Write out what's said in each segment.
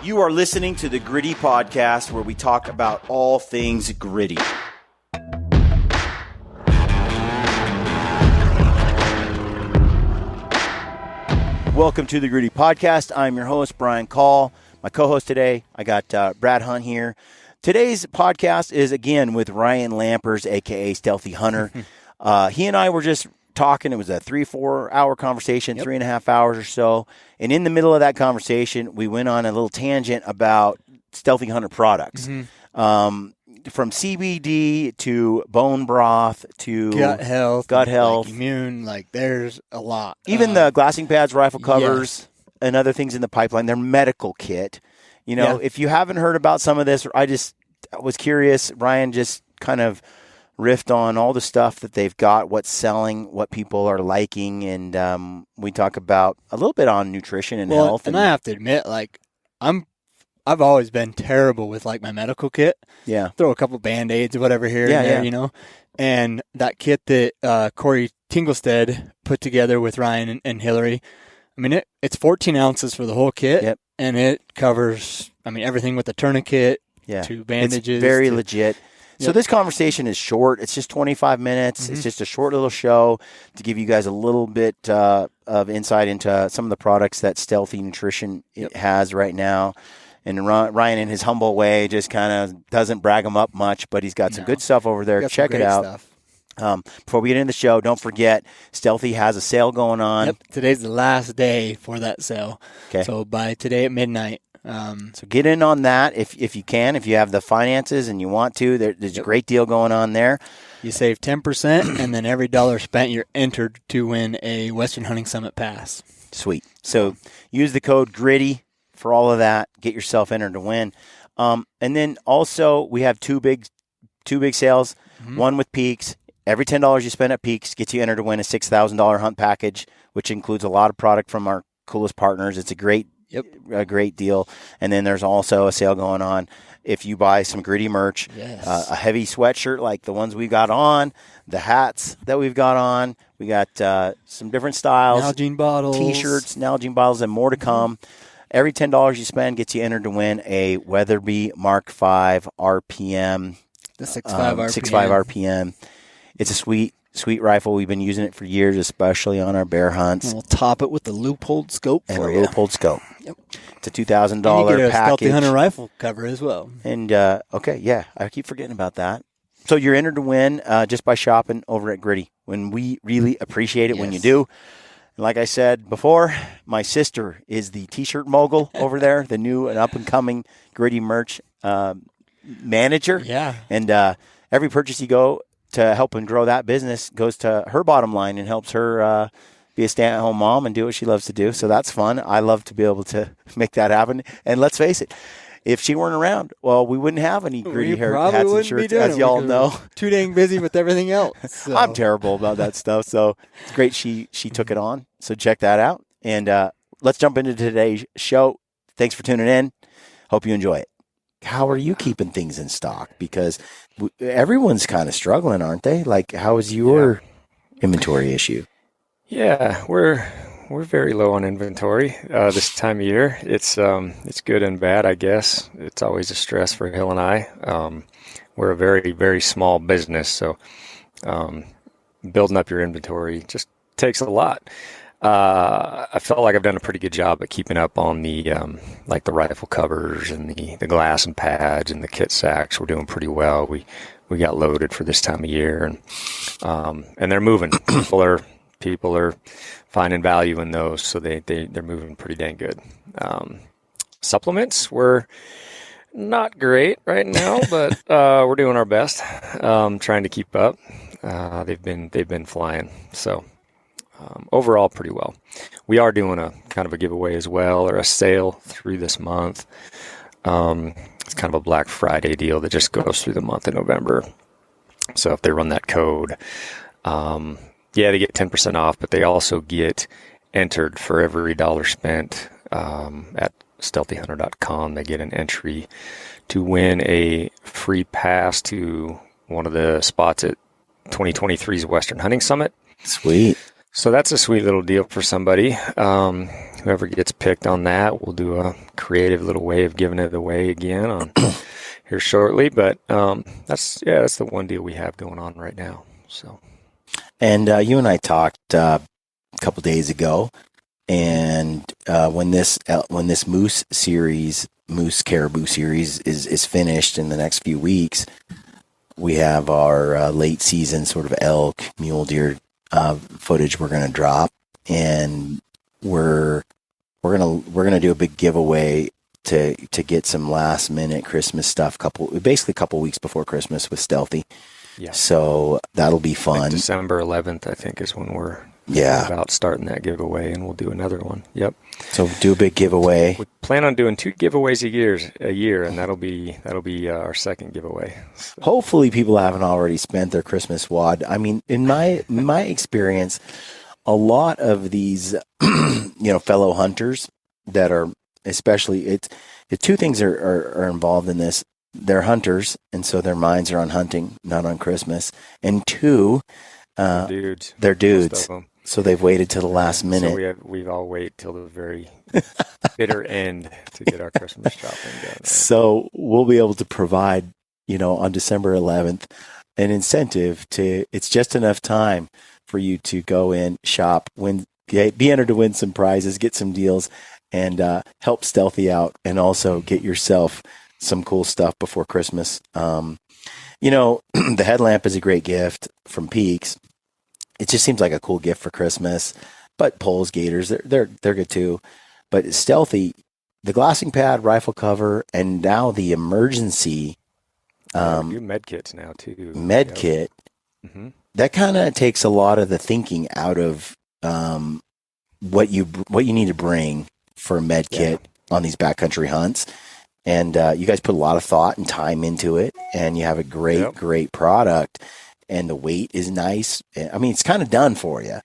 You are listening to the Gritty Podcast, where we talk about all things gritty. Welcome to the Gritty Podcast. I'm your host, Brian Call. My co-host today, I got Brad Hunt here. Today's podcast is, again, with Ryan Lampers, a.k.a. Stealthy Hunter. He and I were just talking. It was a 3-4 hour conversation, 3.5 hours or so. And in the middle of that conversation, we went on a little tangent about Stealthy Hunter products. From CBD to bone broth to gut health, like immune, there's a lot. Even the glassing pads, rifle covers, and other things in the pipeline, their medical kit. You know, if you haven't heard about some of this, I was curious. Ryan just kind of riffed on all the stuff that they've got, what's selling, what people are liking, and we talk about a little bit on nutrition and health. And I have to admit, I've always been terrible with my medical kit. Yeah, throw a couple Band-Aids or whatever here and there, you know. And that kit that Corey Tinglestead put together with Ryan and Hillary, I mean, it's 14 ounces for the whole kit, and it covers, everything with the tourniquet to bandages. It's very legit. So this conversation is short. It's just 25 minutes. It's just a short little show to give you guys a little bit of insight into some of the products that Stealthy Nutrition has right now. And Ryan, in his humble way, just kind of doesn't brag him up much, but he's got some good stuff over there. Check it out. Before we get into the show, don't forget, Stealthy has a sale going on. Yep. Today's the last day for that sale. Okay. So by today at midnight. So get in on that if you can, if you have the finances and you want to. There's a great deal going on there. You save 10%, and then every dollar spent, you're entered to win a Western Hunting Summit pass. Sweet. So use the code GRITTY for all of that. Get yourself entered to win. And then also we have two big sales. One with Peaks. Every $10 you spend at Peaks gets you entered to win a $6,000 hunt package, which includes a lot of product from our coolest partners. It's a great deal. And then there's also a sale going on if you buy some gritty merch, a heavy sweatshirt like the ones we've got on, the hats that we've got on. We got some different styles. Nalgene bottles. T-shirts, Nalgene bottles, and more to come. Every $10 you spend gets you entered to win a Weatherby Mark V RPM. The 6.5 RPM. 6.5 RPM. It's a sweet rifle. We've been using it for years, especially on our bear hunts. And we'll top it with the Leupold scope and a Leupold scope. Yep. It's a $2,000 and you get a package. Stealthy Hunter rifle cover as well. And, I keep forgetting about that. So you're entered to win just by shopping over at Gritty. When we really appreciate it when you do. And like I said before, my sister is the T-shirt mogul over there, the new and up-and-coming Gritty merch manager. Yeah. And every purchase you go to help and grow that business goes to her bottom line and helps her be a stay-at-home mom and do what she loves to do. So that's fun. I love to be able to make that happen. And let's face it, if she weren't around, well, we wouldn't have any gritty hair hats and shirts, as y'all know. Too dang busy with everything else. So. I'm terrible about that stuff. So it's great she took it on. So check that out. And let's jump into today's show. Thanks for tuning in. Hope you enjoy it. How are you keeping things in stock? Because everyone's kind of struggling, aren't they? How is your inventory issue? Yeah, we're very low on inventory this time of year. It's good and bad, I guess. It's always a stress for Hill and I. We're a very, very small business, so building up your inventory just takes a lot. I felt like I've done a pretty good job at keeping up on the the rifle covers and the glass and pads and the kit sacks. We're doing pretty well. We got loaded for this time of year, and they're moving. People are finding value in those, so they're moving pretty dang good. Supplements, we're not great right now, but we're doing our best, trying to keep up. They've been flying, so. Overall, pretty well. We are doing a kind of a giveaway as well, or a sale through this month. It's kind of a Black Friday deal that just goes through the month of November. So if they run that code, they get 10% off, but they also get entered for every dollar spent at StealthyHunter.com. They get an entry to win a free pass to one of the spots at 2023's Western Hunting Summit. Sweet. So that's a sweet little deal for somebody. whoever gets picked on that, we'll do a creative little way of giving it away again on here shortly. But that's the one deal we have going on right now. So, and you and I talked a couple days ago, and when this moose caribou series is finished in the next few weeks, we have our late season sort of elk, mule deer footage we're going to drop, and we're gonna do a big giveaway to get some last minute Christmas stuff. Basically a couple weeks before Christmas with Stealthy. Yeah. So that'll be fun. Like December 11th, I think, is when we're about starting that giveaway, and we'll do another one. Yep. So do a big giveaway. We plan on doing 2 giveaways a year, and that'll be our second giveaway. So. Hopefully, people haven't already spent their Christmas wad. I mean, in my experience, a lot of these, fellow hunters that are, especially, the two things are involved in this. They're hunters, and so their minds are on hunting, not on Christmas. And two, they're dudes. So they've waited till the last minute. So we've all wait till the very bitter end to get our Christmas shopping done. Right? So we'll be able to provide, on December 11th, an incentive it's just enough time for you to go in, shop, be entered to win some prizes, get some deals, and help Stealthy out, and also get yourself some cool stuff before Christmas. The headlamp is a great gift from Peaks. It just seems like a cool gift for Christmas. But poles, gaiters, they're good too. But Stealthy, the glassing pad, rifle cover, and now the emergency med kits now too. Med kit. Mm-hmm. That kind of takes a lot of the thinking out of what you need to bring for a med kit on these backcountry hunts. And you guys put a lot of thought and time into it, and you have a great product. And the weight is nice. I mean, it's kind of done for you.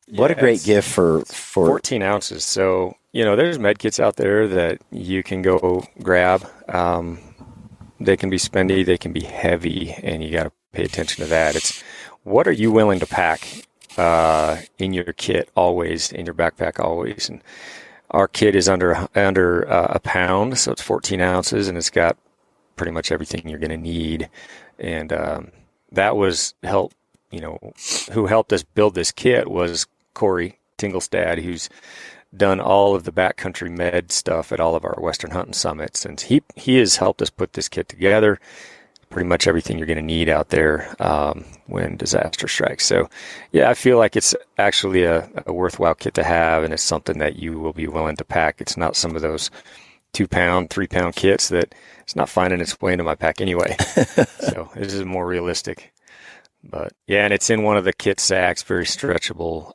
What a great gift for 14 ounces. So, there's med kits out there that you can go grab. They can be spendy, they can be heavy, and you got to pay attention to that. It's what are you willing to pack in your kit always, in your backpack always. And our kit is under a pound, so it's 14 ounces, and it's got pretty much everything you're going to need. And that was who helped us build this kit was Corey Tinglestad, who's done all of the backcountry med stuff at all of our Western hunting summits. And he has helped us put this kit together, pretty much everything you're going to need out there when disaster strikes. So, I feel like it's actually a worthwhile kit to have, and it's something that you will be willing to pack. It's not some of those 2-pound, 3-pound kits that it's not finding its way into my pack anyway. So this is more realistic. But and it's in one of the kit sacks, very stretchable,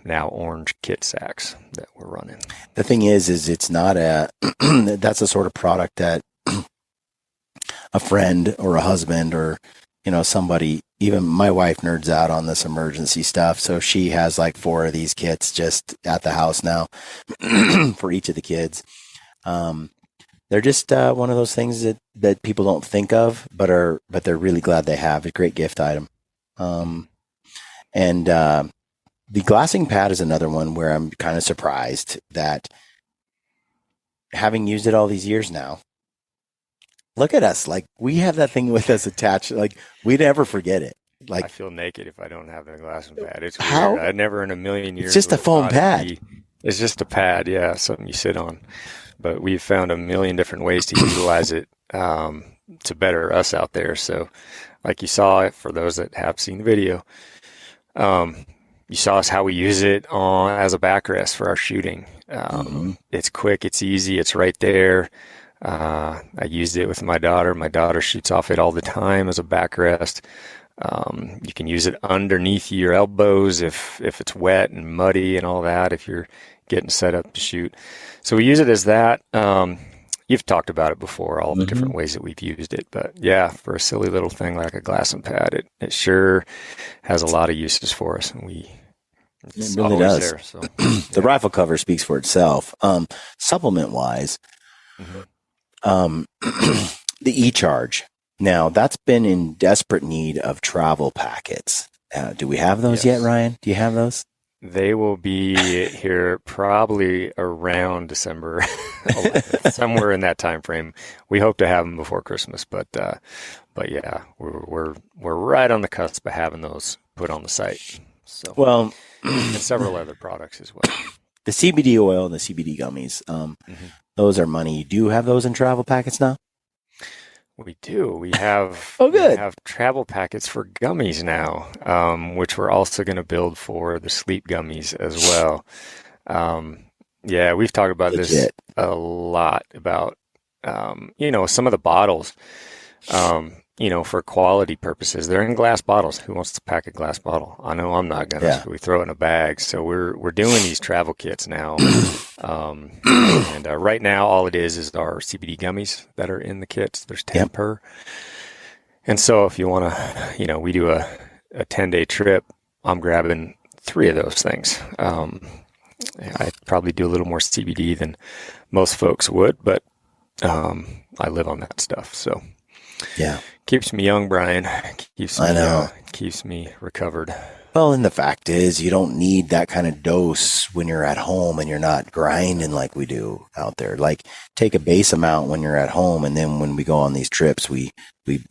now orange kit sacks that we're running. The thing is it's not that's the sort of product that a friend or a husband or, somebody, even my wife nerds out on this emergency stuff. So she has like 4 of these kits just at the house now for each of the kids. They're just one of those things that people don't think of, but they're really glad they have. A great gift item. And the glassing pad is another one where I'm kind of surprised that, having used it all these years now, look at us. Like, we have that thing with us attached. Like, we never forget it. Like, I feel naked if I don't have the glassing pad. It's weird. I never in a million years. It's just a foam pad. It's just a pad. Yeah. Something you sit on. But we've found a million different ways to utilize it to better us out there. So, like you saw, for those that have seen the video, you saw us how we use it as a backrest for our shooting. It's quick, it's easy, it's right there. I used it with my daughter. My daughter shoots off it all the time as a backrest. You can use it underneath your elbows if it's wet and muddy and all that, if you're getting set up to shoot. So we use it as that. You've talked about it before, all the different ways that we've used it. But for a silly little thing like a glassing pad, it sure has a lot of uses for us. And it really does. There, so. The rifle cover speaks for itself. Supplement-wise, the E-Charge. Now, that's been in desperate need of travel packets. Do we have those yet, Ryan? Do you have those? They will be here probably around December 11th, somewhere in that time frame. We hope to have them before Christmas, but yeah, we're right on the cusp of having those put on the site. So, well, and several other products as well. The CBD oil and the CBD gummies, those are money. You do have those in travel packets now? We do. We have good. We have travel packets for gummies now, which we're also going to build for the sleep gummies as well. Yeah, we've talked about this a lot about, some of the bottles, for quality purposes. They're in glass bottles. Who wants to pack a glass bottle? I know I'm not going to. Yeah. So we throw it in a bag. So we're doing these travel kits now. And right now, all it is our CBD gummies that are in the kits. There's 10 per. And so if you want to, we do a 10-day trip, I'm grabbing 3 of those things. I probably do a little more CBD than most folks would, but I live on that stuff. So yeah, keeps me young, Brian. Keeps me recovered. Well, and the fact is, you don't need that kind of dose when you're at home and you're not grinding like we do out there. Like, take a base amount when you're at home, and then when we go on these trips, we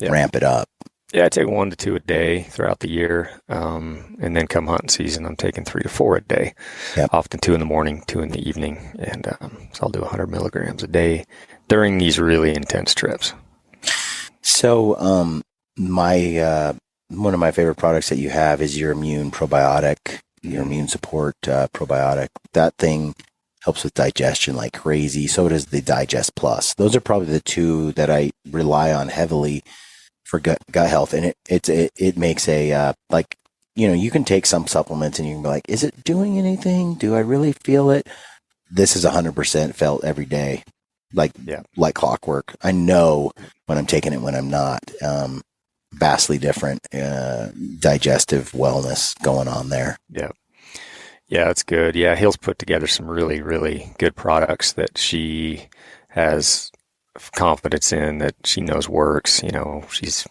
ramp it up. Yeah, I take 1 to 2 a day throughout the year, and then come hunting season, I'm taking 3 to 4 a day. Yep. Often 2 in the morning, 2 in the evening, and so I'll do 100 milligrams a day during these really intense trips. So, one of my favorite products that you have is your immune probiotic, your immune support probiotic. That thing helps with digestion like crazy. So does the Digest Plus. Those are probably the 2 that I rely on heavily for gut health. And it makes you can take some supplements and you can be like, is it doing anything? Do I really feel it? This is 100% felt every day, like clockwork. I know when I'm taking it, when I'm not. Vastly different digestive wellness going on there. Yeah, it's good. Yeah, Hill's put together some really, really good products that she has confidence in, that she knows works. She's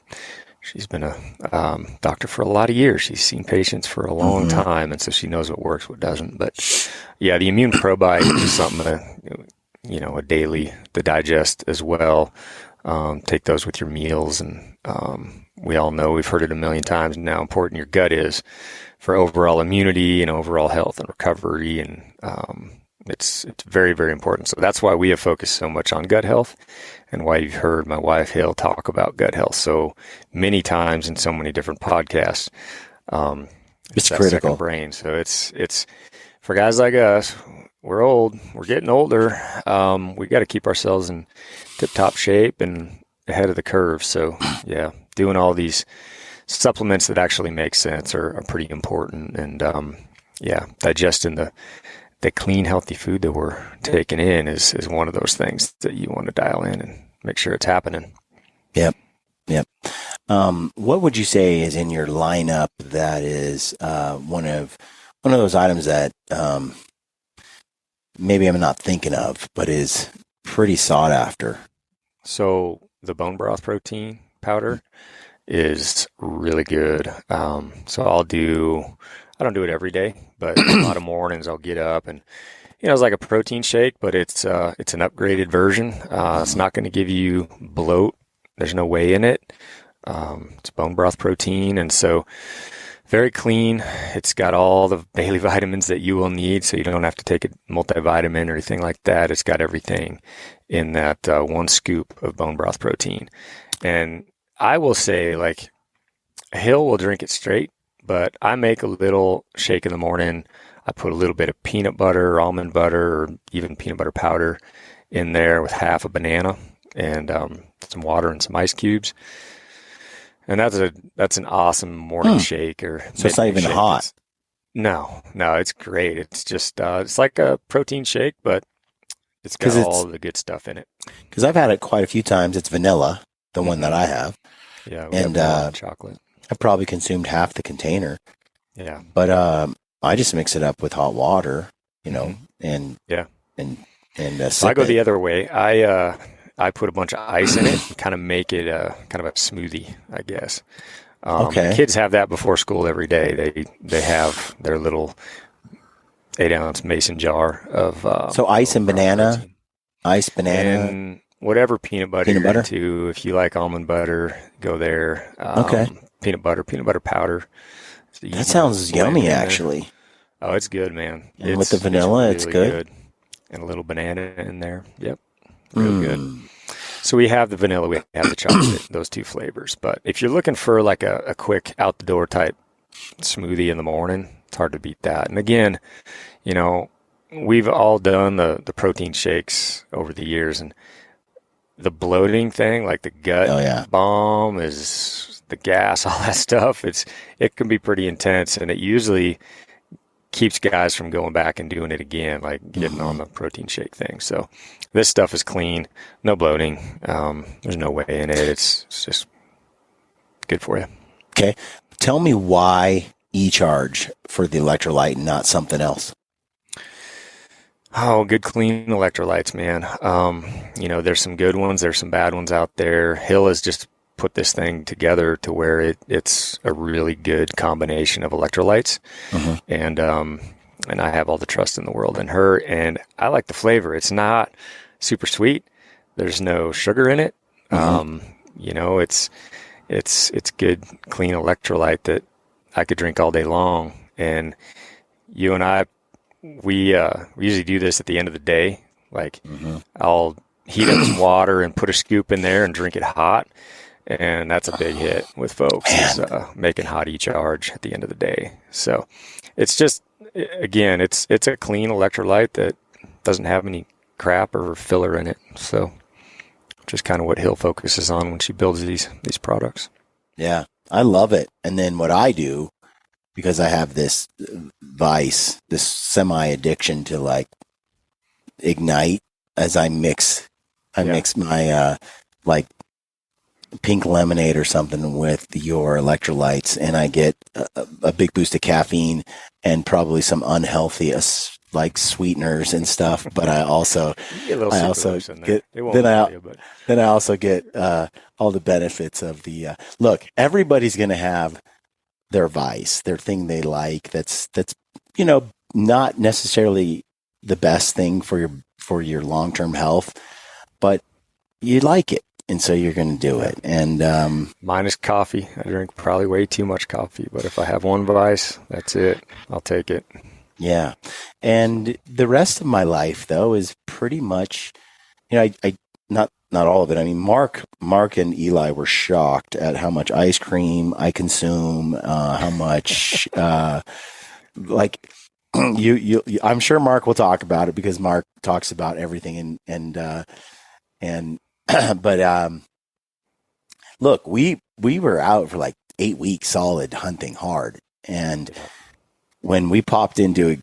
been a doctor for a lot of years. She's seen patients for a long time, and so she knows what works, what doesn't. But yeah, the immune probiotic is something a daily to digest as well. Take those with your meals, and we all know, we've heard it a million times now, how important your gut is for overall immunity and overall health and recovery, and it's very, very important. So that's why we have focused so much on gut health, and why you've heard my wife Hale talk about gut health so many times in so many different podcasts. It's critical. Brain. So it's for guys like us. We're old. We're getting older. We got to keep ourselves in tip-top shape and ahead of the curve. So, yeah, doing all these supplements that actually make sense are pretty important. And, digesting the clean, healthy food that we're taking in is one of those things that you want to dial in and make sure it's happening. Yep. What would you say is in your lineup that is one of those items that maybe I'm not thinking of, but is pretty sought after? So the bone broth protein powder is really good. So I don't do it every day, but a lot of mornings I'll get up and, it's like a protein shake, but it's an upgraded version. It's not going to give you bloat. There's no whey in it. It's bone broth protein. And so very clean. It's got all the daily vitamins that you will need, so you don't have to take a multivitamin or anything like that. It's got everything in that 1 scoop of bone broth protein. And I will say, like, Hill will drink it straight, but I make a little shake in the morning. I put a little bit of peanut butter or almond butter or even peanut butter powder in there with half a banana and some water and some ice cubes. And that's an awesome morning shake. So it's not even hot. No, it's great. It's just it's like a protein shake, but it's got all the good stuff in it. Because I've had it quite a few times. It's vanilla, the one that I have. Yeah, and chocolate. I probably consumed half the container. Yeah, but I just mix it up with hot water, and so I go the other way. I put a bunch of ice in it and kind of make it kind of a smoothie, I guess. Okay. Kids have that before school every day. They have their little 8-ounce mason jar of so ice and banana, protein. ice, banana, and whatever peanut butter you're into. If you like almond butter, go there. Okay. Peanut butter powder. So that sounds yummy, actually. Oh, it's good, man. And with the vanilla, it's really good. And a little banana in there. Yep. Real good. So we have the vanilla, we have the chocolate, those two flavors. But if you're looking for like a quick out-the-door type smoothie in the morning, it's hard to beat that. And again, you know, we've all done the protein shakes over the years, and the bloating thing, like the gut bomb, is the gas, all that stuff. It can be pretty intense, and it usually keeps guys from going back and doing it again, like getting on the protein shake thing. So this stuff is clean, no bloating. There's no whey in it. It's just good for you. Okay. Tell me why E-Charge for the electrolyte and not something else. Oh, good clean electrolytes, man. You know, there's some good ones. There's some bad ones out there. Hill has just put this thing together to where it's a really good combination of electrolytes. And I have all the trust in the world in her, and I like the flavor. It's not super sweet. There's no sugar in it. You know, it's good, clean electrolyte that I could drink all day long. And you and I, we usually do this at the end of the day. Like I'll heat up some water and put a scoop in there and drink it hot. And that's a big hit with folks, is making hot E-Charge at the end of the day. So it's just, again, it's a clean electrolyte that doesn't have any crap or filler in it. So just kind of what Hill focuses on when she builds these products. Yeah, I love it. And then what I do, because I have this vice, this semi-addiction to like Ignite, as I mix my like pink lemonade or something with your electrolytes, and I get a big boost of caffeine and probably some unhealthy like sweeteners and stuff. But I also get all the benefits of the look. Everybody's going to have their vice, their thing they like. That's you know, not necessarily the best thing for your long-term health, but you like it. And so you're going to do it. And mine is coffee. I drink probably way too much coffee, but if I have one vice, that's it. I'll take it. Yeah. And the rest of my life, though, is pretty much, you know, I not all of it. I mean, Mark and Eli were shocked at how much ice cream I consume, how much like you. I'm sure Mark will talk about it because Mark talks about everything and. But look, we were out for like 8 weeks solid hunting hard. And when we popped into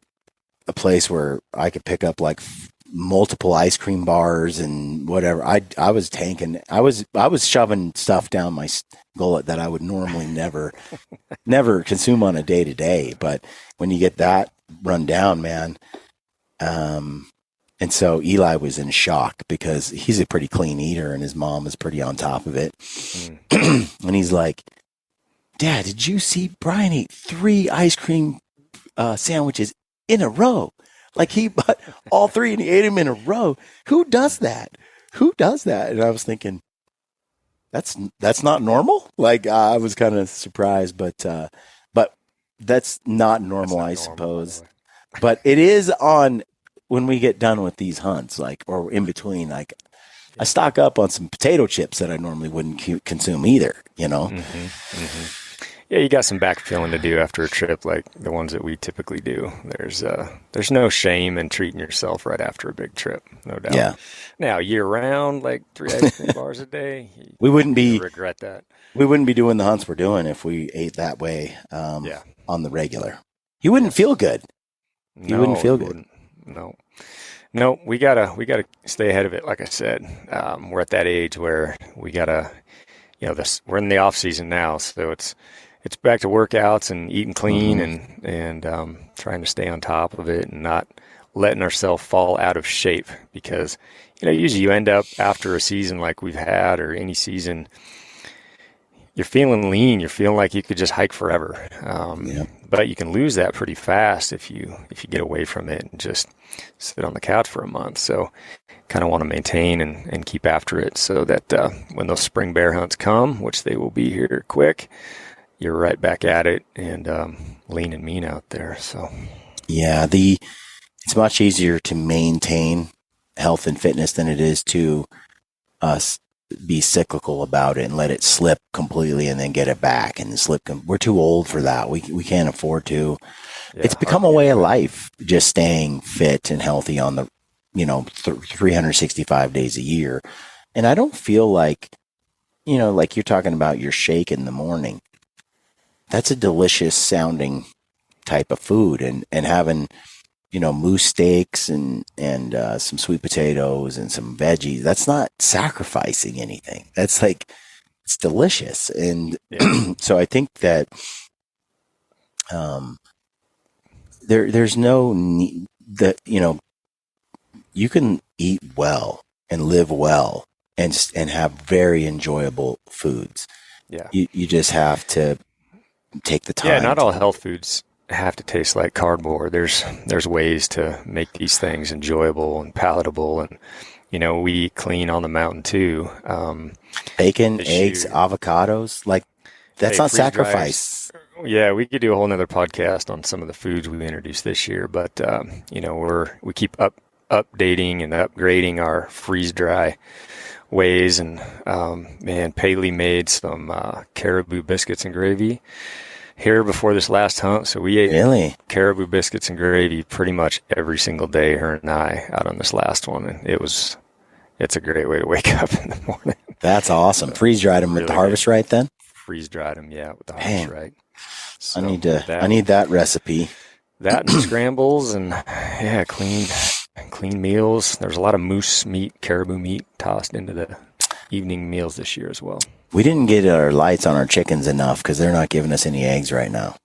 a place where I could pick up like multiple ice cream bars and whatever, I was tanking. I was shoving stuff down my gullet that I would normally never consume on a day to day. But when you get that run down, man, and so Eli was in shock because he's a pretty clean eater and his mom is pretty on top of it. And he's like, Dad, did you see Brian ate 3 ice cream sandwiches in a row? Like he bought all 3 and he ate them in a row. Who does that? And I was thinking, that's not normal. Like I was kind of surprised, but that's not normal, I suppose. But it is on when we get done with these hunts, like, or in between, like I stock up on some potato chips that I normally wouldn't consume either, you know? Yeah, you got some backfilling to do after a trip, like the ones that we typically do. There's no shame in treating yourself right after a big trip, no doubt. Yeah. Now, year round, like 3 ice cream bars a day, we wouldn't regret that. We wouldn't be doing the hunts we're doing if we ate that way on the regular. You wouldn't feel good. You wouldn't feel good. No, we gotta stay ahead of it. Like I said, we're at that age where we gotta, you know, we're in the off season now, so it's back to workouts and eating clean and trying to stay on top of it and not letting ourselves fall out of shape, because, you know, usually you end up after a season like we've had, or any season, you're feeling lean. You're feeling like you could just hike forever. But you can lose that pretty fast if you get away from it and just sit on the couch for a month. So kind of want to maintain and keep after it so that when those spring bear hunts come, which they will be here quick, you're right back at it and lean and mean out there. So yeah, it's much easier to maintain health and fitness than it is to be cyclical about it and let it slip completely and then get it back and slip. We're too old for that. We can't afford to. Yeah, it's become a way of life, just staying fit and healthy on the, 365 days a year. And I don't feel like, like you're talking about your shake in the morning. That's a delicious sounding type of food, and having, moose steaks and some sweet potatoes and some veggies. That's not sacrificing anything. That's like, it's delicious. And so I think that there's no need that, you can eat well and live well and have very enjoyable foods. Yeah. You just have to take the time. Yeah, not all health foods have to taste like cardboard. There's ways to make these things enjoyable and palatable, and we eat clean on the mountain too. Bacon, eggs, avocados, like that's not sacrifice. Yeah, we could do a whole nother podcast on some of the foods we introduced this year, but we keep updating and upgrading our freeze dry ways, and Paley made some caribou biscuits and gravy here before this last hunt, so we ate caribou biscuits and gravy pretty much every single day, her and I, out on this last one, and it's a great way to wake up in the morning. That's awesome. Freeze dried them with the harvest right then? Freeze dried them, yeah, with the harvest right. So I need that recipe. That and scrambles and clean meals. There's a lot of moose meat, caribou meat tossed into the evening meals this year as well. We didn't get our lights on our chickens enough because they're not giving us any eggs right now.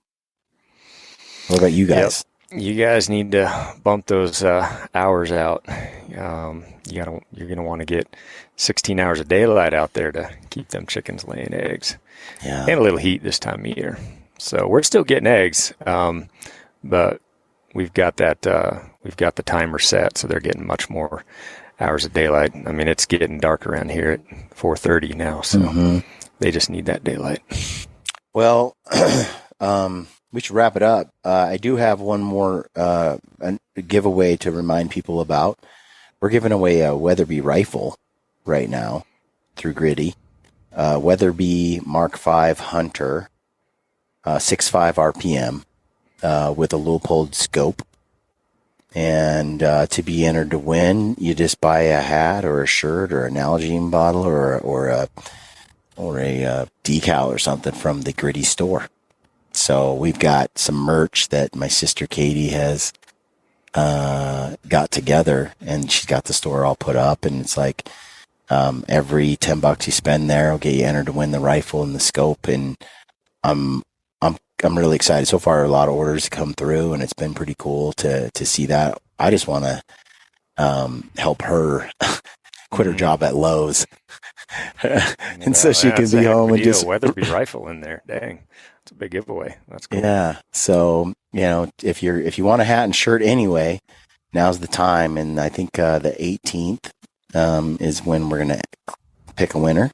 What about you guys? Yep. You guys need to bump those hours out. You're gonna want to get 16 hours of daylight out there to keep them chickens laying eggs. Yeah, and a little heat this time of year. So we're still getting eggs, but we've got the timer set, so they're getting much more hours of daylight. I mean, it's getting dark around here at 4:30 now, so they just need that daylight. Well, we should wrap it up. I do have one more giveaway to remind people about. We're giving away a Weatherby rifle right now through Gritty. Weatherby Mark V Hunter, 6.5 RPM, with a Leupold scope. And to be entered to win, you just buy a hat or a shirt or an Nalgene bottle or a decal or something from the Gritty store. So we've got some merch that my sister Katie has got together, and she's got the store all put up, and it's like every $10 you spend there will get you entered to win the rifle and the scope. And I'm really excited. So far, a lot of orders come through, and it's been pretty cool to see that. I just want to help her quit her job at Lowe's, and so she can be home and just Weatherby rifle in there. Dang, it's a big giveaway. That's cool. Yeah. So if you want a hat and shirt anyway, now's the time. And I think the 18th is when we're gonna pick a winner.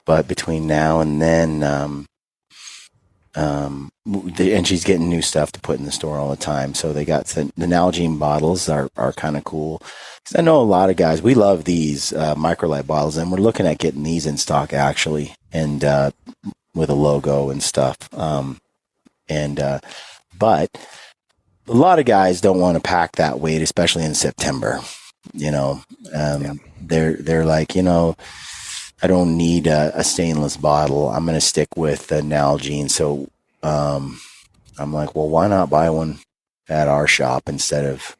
But between now and then, and she's getting new stuff to put in the store all the time. So they got the Nalgene bottles are kind of cool. 'Cause I know a lot of guys, we love these microlight bottles, and we're looking at getting these in stock actually, and with a logo and stuff. But a lot of guys don't want to pack that weight, especially in September. They're like, I don't need a stainless bottle. I'm going to stick with the Nalgene. So I'm like, well, why not buy one at our shop instead of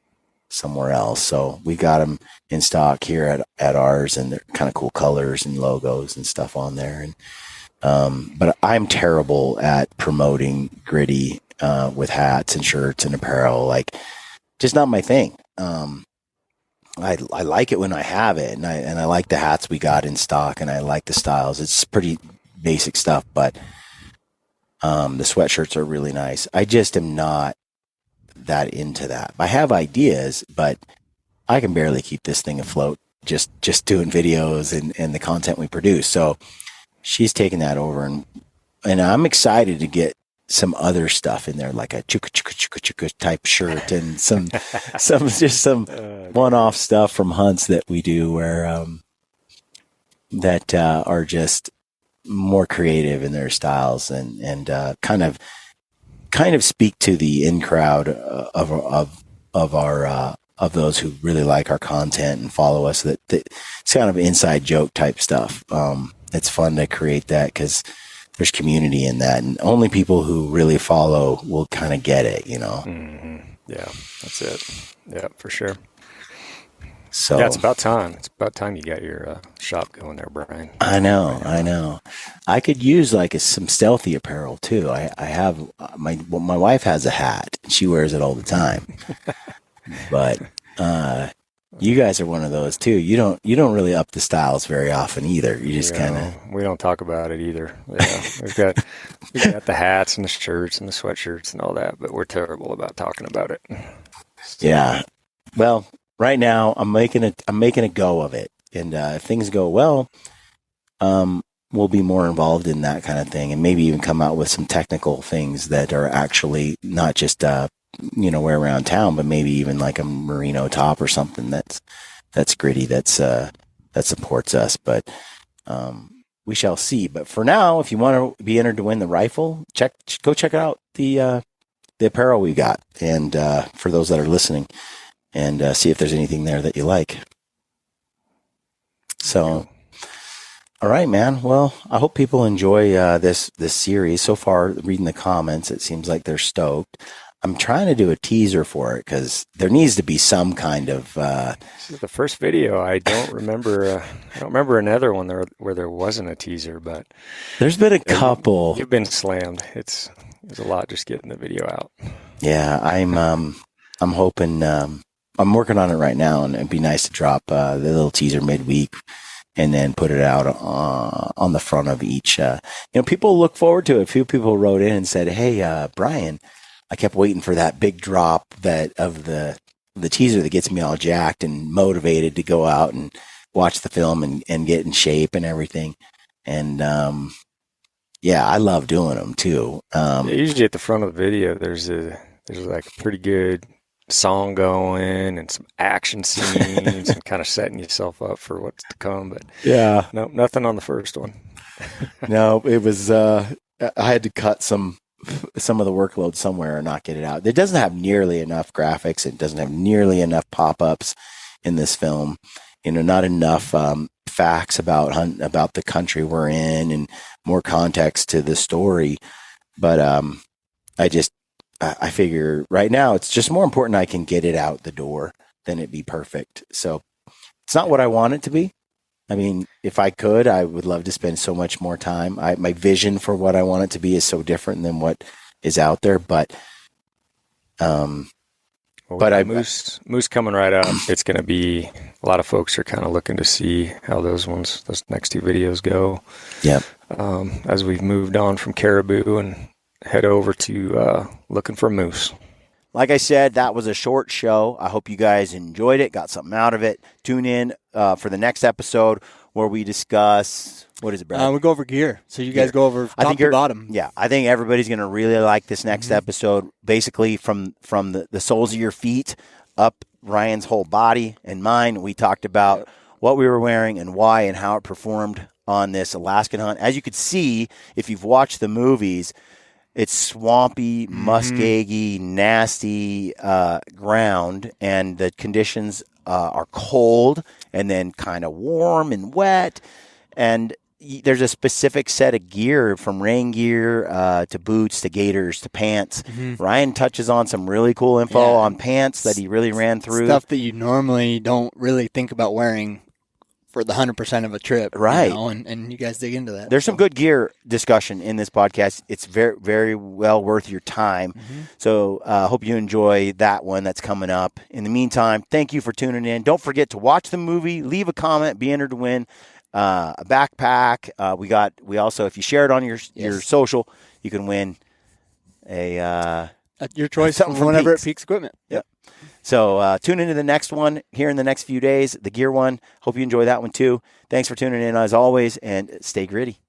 somewhere else? So we got them in stock here at ours, and they're kind of cool colors and logos and stuff on there. And but I'm terrible at promoting Gritty with hats and shirts and apparel. Like, just not my thing. I like it when I have it, and I like the hats we got in stock, and I like the styles. It's pretty basic stuff, but The sweatshirts are really nice. I just am not that into that. I have ideas, but I can barely keep this thing afloat just doing videos and the content we produce. So she's taking that over, and I'm excited to get some other stuff in there, like a chuka chuka chuka chuka type shirt and some one-off stuff from hunts that we do where that are just more creative in their styles and kind of speak to the in crowd of our of those who really like our content and follow us. That it's kind of inside joke type stuff. It's fun to create that because there's community in that, and only people who really follow will kind of get it, Mm-hmm. Yeah, that's it. Yeah, for sure. So yeah, it's about time. It's about time you got your shop going there, Brian. I know. I could use some stealthy apparel too. I have my wife has a hat and she wears it all the time. But you guys are one of those too. You don't really up the styles very often either. You just kind of. We don't talk about it either. Yeah, we've got the hats and the shirts and the sweatshirts and all that, but we're terrible about talking about it. So. Yeah. Well, right now I'm making a go of it, and if things go well, we'll be more involved in that kind of thing, and maybe even come out with some technical things that are actually not just wear around town, but maybe even like a merino top or something that's gritty, that supports us. But we shall see. But for now, if you want to be entered to win the rifle, go check out the apparel we got, and for those that are listening, and see if there's anything there that you like. So, all right, man. Well, I hope people enjoy this series so far. Reading the comments, it seems like they're stoked. I'm trying to do a teaser for it because there needs to be some kind of. This is the first video. I don't remember. I don't remember another one where there wasn't a teaser, but there's been a couple. You've been slammed. There's a lot just getting the video out. Yeah, I'm hoping. I'm working on it right now, and it'd be nice to drop the little teaser midweek, and then put it out on the front of each. People look forward to it. A few people wrote in and said, "Hey, Brian, I kept waiting for that big drop of the teaser that gets me all jacked and motivated to go out and watch the film and get in shape and everything." And I love doing them too. Usually at the front of the video, there's like a pretty good song going and some action scenes and kind of setting yourself up for what's to come. But yeah, no, nothing on the first one. No, it was. I had to cut some of the workload somewhere and not get it out. It doesn't have nearly enough graphics. It doesn't have nearly enough pop-ups in this film. Not enough facts about the country we're in and more context to the story. But I figure right now it's just more important I can get it out the door than it be perfect. So it's not what I want it to be. I mean, if I could, I would love to spend so much more time. My vision for what I want it to be is so different than what is out there. But, Moose coming right up. It's going to be a lot of folks are kind of looking to see how those next two videos go. Yeah. As we've moved on from caribou and head over to looking for moose. Like I said, that was a short show. I hope you guys enjoyed it, got something out of it. Tune in for the next episode where we discuss, what is it, Brad? We go over gear. So you guys go over top to bottom. Yeah, I think everybody's going to really like this next episode. Basically, from the soles of your feet up Ryan's whole body and mine, we talked about what we were wearing and why and how it performed on this Alaskan hunt. As you could see, if you've watched the movies, it's swampy, muskeggy, nasty ground, and the conditions are cold and then kind of warm and wet. And there's a specific set of gear, from rain gear to boots to gaiters to pants. Ryan touches on some really cool info on pants that he really ran through. Stuff that you normally don't really think about wearing for the 100% of a trip. Right. And you guys dig into that. There's some good gear discussion in this podcast. It's very, very well worth your time. So I hope you enjoy that one that's coming up. In the meantime, thank you for tuning in. Don't forget to watch the movie, leave a comment, be entered to win a backpack. We also, if you share it on your social, you can win your choice from whenever at Peaks Equipment. Yep. So tune into the next one here in the next few days, the gear one. Hope you enjoy that one too. Thanks for tuning in as always, and stay gritty.